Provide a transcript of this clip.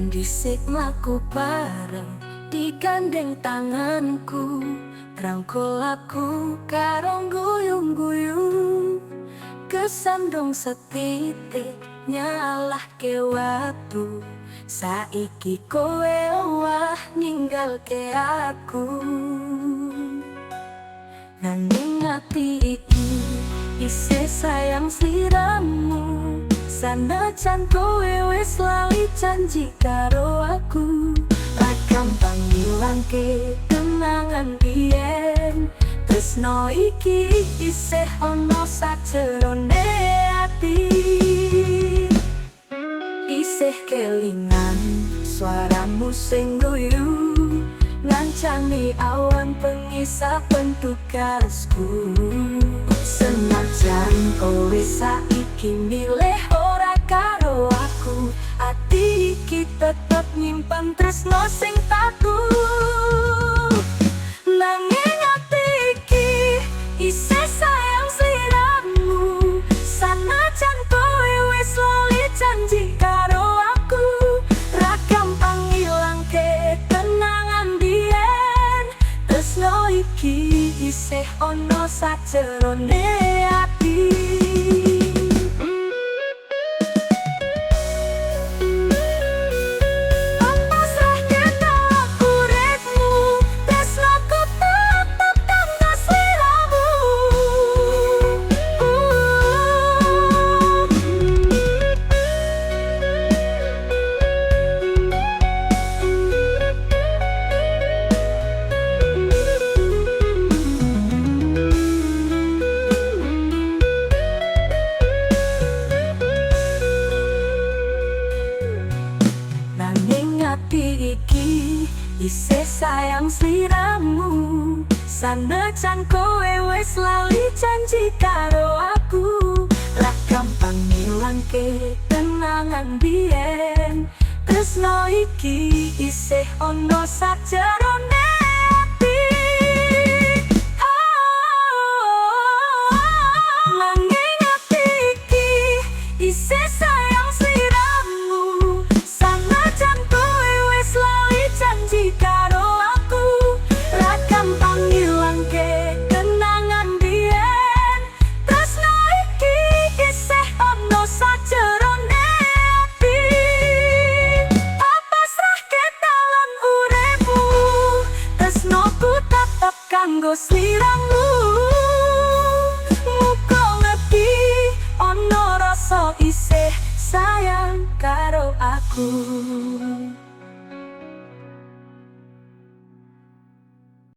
Dhisik mlaku bareng digandeng tanganku, rangkul aku karo guyung-guyung, kesandung setitik nyalahke watu. Saiki kowe owah ninggalke aku, nanging ati iki isih sayang sliramu. Sanajan kowe wis lali janji karo aku, ra gampang ngilangke kenangan biyen. Tresno iki isih ana sajerone ati, isih kelingan suaramu sing guyu, ngancani awan pengisah tugasku. Senajan kowe saiki milih ora karo aku, ati iki tetep nyimpen tresno sing taku. Nanging ati iki isih sayang sliramu, sanajan kowe wis lali janji karo aku, ra gampang ngilangke kenangan biyen. Tresno iki isih ana sajerone ati. Ati iki isih sayang sliramu, sanajan kowe wis lali janji karo aku, ra gampang ngilangke kenangan biyen. Tresno iki isih ana sajerone ati. Nanging ati iki isih sayang sliramu, sanajan janji karo aku, ra gampang ngilangke kenangan biyen. Tresno iki isih ana sajerone ati. Pasrahke talon uripmu, tresnoku tetep kanggo sliramu. Muga ngerti ana rasa isih sayang karo aku.